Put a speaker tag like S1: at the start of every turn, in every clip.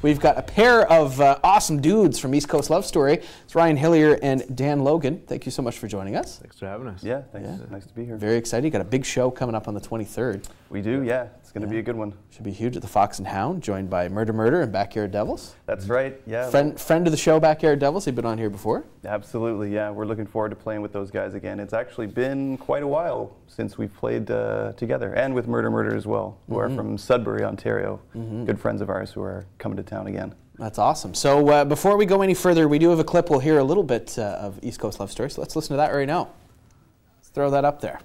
S1: We've got a pair of awesome dudes from East Coast Love Story. It's Ryan Hillier and Dan Logan. Thank you so much for joining us.
S2: Thanks for having us.
S3: Yeah, thanks. Yeah. Nice to be here.
S1: Very excited. You got a big show coming up on the 23rd.
S3: We do, yeah. It's going to be a good one.
S1: Should be huge at the Fox and Hound, joined by Murder Murder and Backyard Devils.
S3: That's right, yeah.
S1: Friend of the show, Backyard Devils. They've been on here before.
S3: Absolutely, yeah. We're looking forward to playing with those guys again. It's actually been quite a while since we've played together, and with Murder Murder as well, who are from Sudbury, Ontario. Good friends of ours who are coming to town again.
S1: That's awesome. So before we go any further, we do have a clip. We'll hear a little bit of East Coast Love Story. So let's listen to that right now. Let's throw that up there.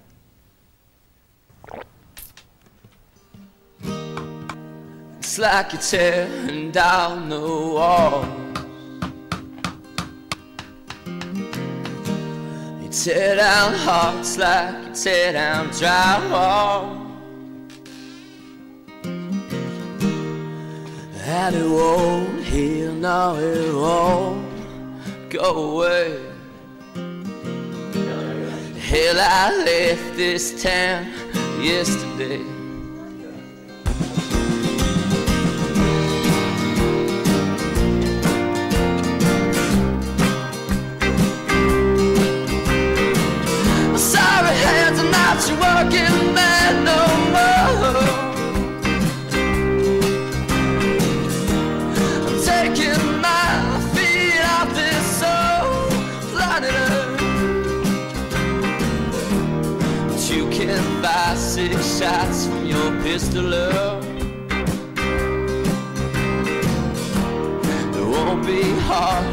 S4: It's like you're tearing down the wall. You tear down hearts like you tear down drywall. And it won't heal, no it won't go away. Hell, I left this town yesterday. Sorry hands are not your working man no more. Buy 6 shots from your pistol up. It won't be hard,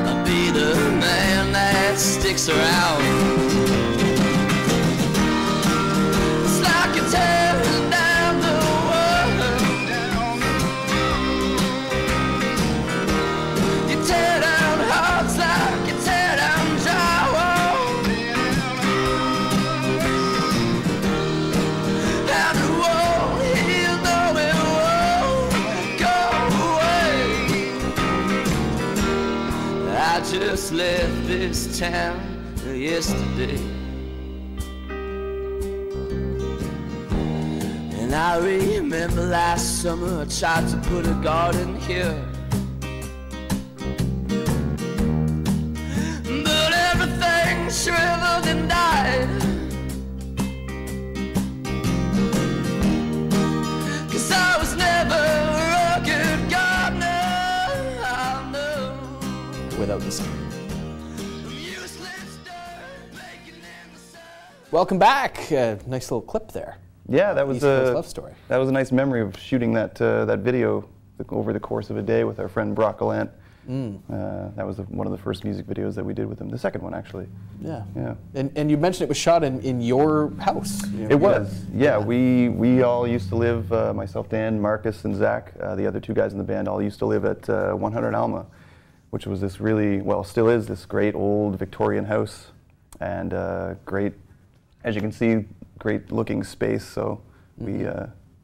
S4: I'll be the man that sticks around. It's like you're tearing down the world. You tear down hearts like you tear down drywall. I just left this town yesterday, and I remember last summer I tried to put a garden here, but everything shriveled and died. 'Cause I was never a good gardener, I know.
S1: Without the sound. Welcome back. Nice little clip there.
S3: Yeah, that was
S1: East Coast Love Story.
S3: That was a nice memory of shooting that that video over the course of a day with our friend Brock Gallant. That was one of the first music videos that we did with him. The second one, actually.
S1: Yeah.
S3: Yeah.
S1: And you mentioned it was shot in your house. You know,
S3: it was. Yeah. We all used to live. Myself, Dan, Marcus, and Zach. The other 2 guys in the band all used to live at 100 Alma, which was this really, well, still is this great old Victorian house, and great, as you can see, great looking space. So we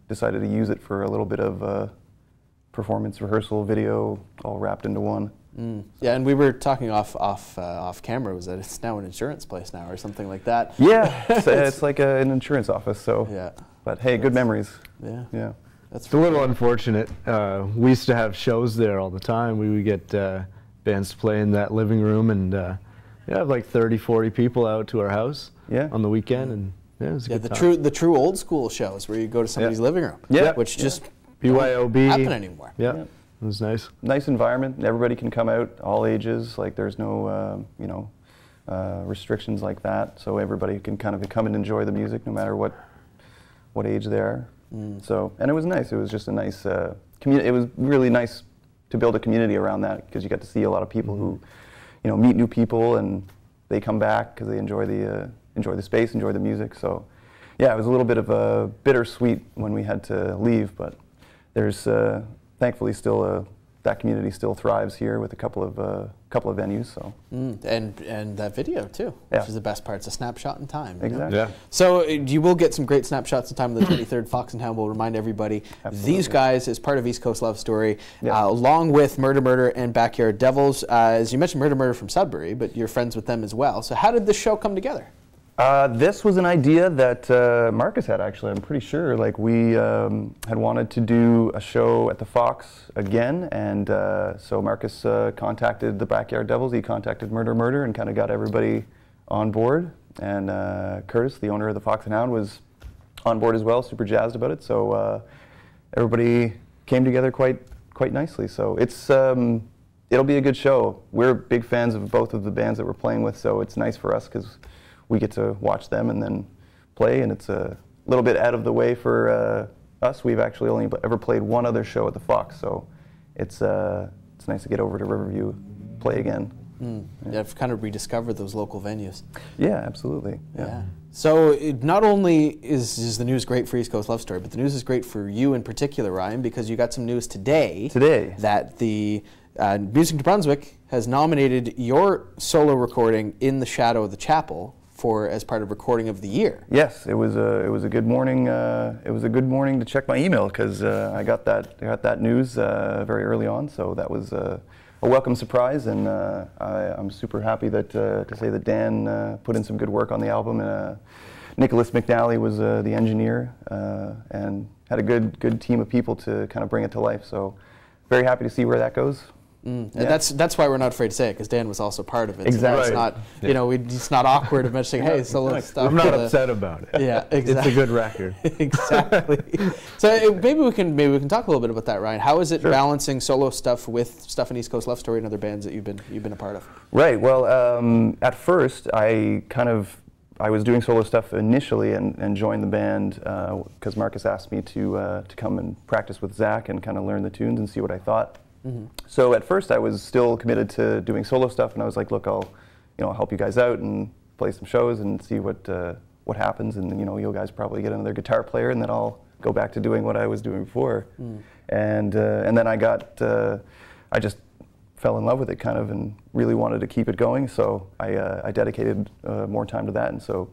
S3: decided to use it for a little bit of performance rehearsal video, all wrapped into one.
S1: Yeah, and we were talking off camera, was that it's now an insurance place now or something like that.
S3: Yeah, it's like an insurance office. So,
S1: yeah.
S3: But hey, good memories.
S1: Yeah,
S3: yeah.
S2: It's a little unfortunate. We used to have shows there all the time. We would get bands to play in that living room, and have like 30, 40 people out to our house on the weekend, and it was a good time.
S1: the true old school shows where you go to somebody's living room, which just
S2: BYOB
S1: don't happen anymore.
S2: Yeah, it was nice.
S3: Nice environment. Everybody can come out, all ages. Like there's no restrictions like that, so everybody can kind of come and enjoy the music no matter what age they are. So, and it was nice. It was just a nice community. It was really nice to build a community around that, because you got to see a lot of people who, meet new people, and they come back because they enjoy the space, enjoy the music. So, yeah, it was a little bit of a bittersweet when we had to leave, but there's thankfully still that community still thrives here with a couple of venues. So
S1: and that video too, which is the best part. It's a snapshot in time.
S3: Exactly.
S2: Yeah.
S1: So you will get some great snapshots in time on the 23rd. Fox and Hound will remind everybody. These guys is part of East Coast Love Story, along with Murder Murder and Backyard Devils. As you mentioned, Murder Murder from Sudbury, but you're friends with them as well. So how did this show come together?
S3: This was an idea that Marcus had, actually. I'm pretty sure. Like, we had wanted to do a show at the Fox again, and so Marcus contacted the Backyard Devils. He contacted Murder Murder and kind of got everybody on board. And Curtis, the owner of the Fox and Hound, was on board as well, super jazzed about it. So everybody came together quite nicely. So it's it'll be a good show. We're big fans of both of the bands that we're playing with, so it's nice for us because we get to watch them and then play, and it's a little bit out of the way for us. We've actually only ever played one other show at the Fox, so it's nice to get over to Riverview, play again.
S1: Yeah, I've kind of rediscovered those local venues.
S3: Yeah, absolutely. Yeah.
S1: So not only is the news great for East Coast Love Story, but the news is great for you in particular, Ryan, because you got some news today. That the Music New Brunswick has nominated your solo recording In the Shadow of the Chapel as part of Recording of the Year.
S3: Yes, it was a good morning. It was a good morning to check my email because I got that news very early on. So that was a welcome surprise, and I'm super happy that to say that Dan put in some good work on the album. Nicholas McNally was the engineer and had a good team of people to kind of bring it to life. So very happy to see where that goes.
S1: And that's why we're not afraid to say it, because Dan was also part of it.
S3: Exactly.
S1: So it's not, it's not awkward of mentioning, hey, solo stuff.
S2: I'm not upset about it.
S1: Yeah, exactly.
S2: It's a good record.
S1: Exactly. So maybe we can talk a little bit about that, Ryan. How is it balancing solo stuff with stuff in East Coast Love Story and other bands that you've been a part of?
S3: Right. Well, at first I was doing solo stuff initially and joined the band because Marcus asked me to come and practice with Zach and kind of learn the tunes and see what I thought. So at first I was still committed to doing solo stuff, and I was like, look, I'll help you guys out and play some shows and see what happens, and you guys probably get another guitar player, and then I'll go back to doing what I was doing before. And then I just fell in love with it kind of and really wanted to keep it going, so I dedicated more time to that. And so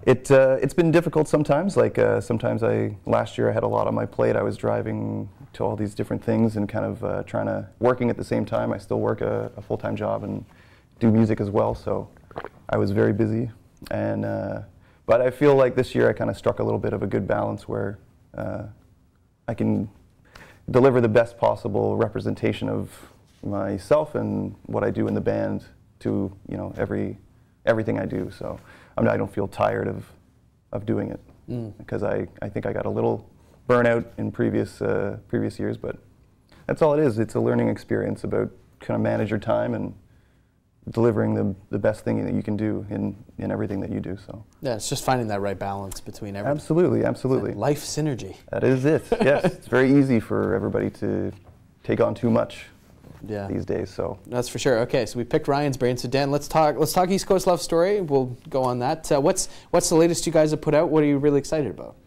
S3: it's been difficult sometimes. Like sometimes last year I had a lot on my plate. I was driving to all these different things and kind of working at the same time. I still work a full-time job and do music as well, so I was very busy. And but I feel like this year I kind of struck a little bit of a good balance where I can deliver the best possible representation of myself and what I do in the band to everything I do. So I don't feel tired of doing it because I think I got a little burnout in previous years, but that's all it is. It's a learning experience about kind of manage your time and delivering the best thing that you can do in everything that you do. So
S1: yeah, it's just finding that right balance between everything.
S3: Absolutely.
S1: Life synergy.
S3: That is it. Yes, it's very easy for everybody to take on too much these days. So
S1: that's for sure. Okay, so we picked Ryan's brain. So Dan, let's talk East Coast Love Story. We'll go on that. What's the latest you guys have put out? What are you really excited about?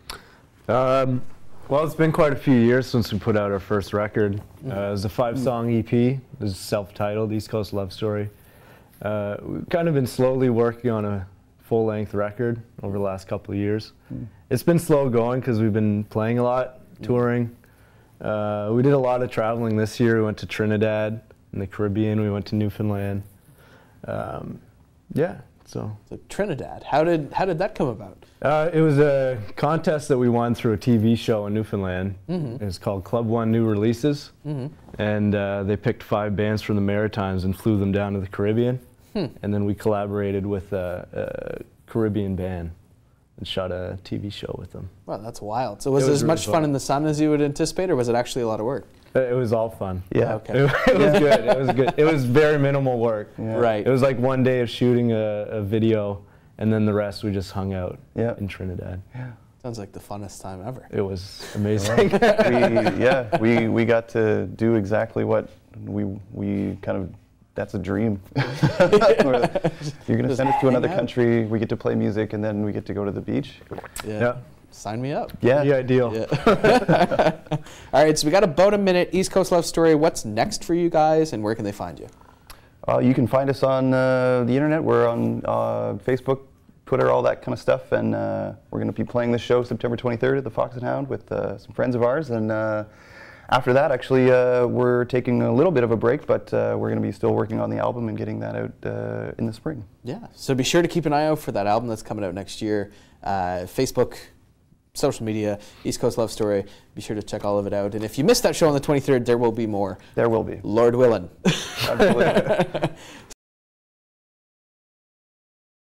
S2: Well, it's been quite a few years since we put out our first record. It was a 5-song EP. It was self-titled, East Coast Love Story. We've kind of been slowly working on a full-length record over the last couple of years. It's been slow going because we've been playing a lot, touring. We did a lot of traveling this year. We went to Trinidad in the Caribbean. We went to Newfoundland. So
S1: Trinidad. How did that come about?
S2: It was a contest that we won through a TV show in Newfoundland. It was called Club One New Releases, and they picked 5 bands from the Maritimes and flew them down to the Caribbean, and then we collaborated with a Caribbean band and shot a TV show with them.
S1: Wow, that's wild. So was it as much fun in the sun as you would anticipate, or was it actually a lot of work?
S2: It was all fun.
S3: Yeah.
S1: Okay.
S2: It was good. It was good. It was very minimal work.
S3: Yeah.
S1: Right.
S2: It was like one day of shooting a video, and then the rest we just hung out in Trinidad.
S3: Yeah.
S1: Sounds like the funnest time ever.
S2: It was amazing.
S3: We got to do exactly what we kind of. That's a dream. You're going to send us to another country. We get to play music, and then we get to go to the beach.
S1: Yeah. Sign me up.
S3: Yeah.
S2: The ideal.
S1: Yeah. All right, so we got about a minute. East Coast Love Story. What's next for you guys, and where can they find you?
S3: You can find us on the internet. We're on Facebook, Twitter, all that kind of stuff. And we're going to be playing this show September 23rd at the Fox and Hound with some friends of ours. And after that, actually, we're taking a little bit of a break, but we're going to be still working on the album and getting that out in the spring.
S1: Yeah, so be sure to keep an eye out for that album that's coming out next year. Facebook, social media, East Coast Love Story. Be sure to check all of it out. And if you missed that show on the 23rd, there will be more.
S3: There will be.
S1: Lord willing.
S3: Absolutely.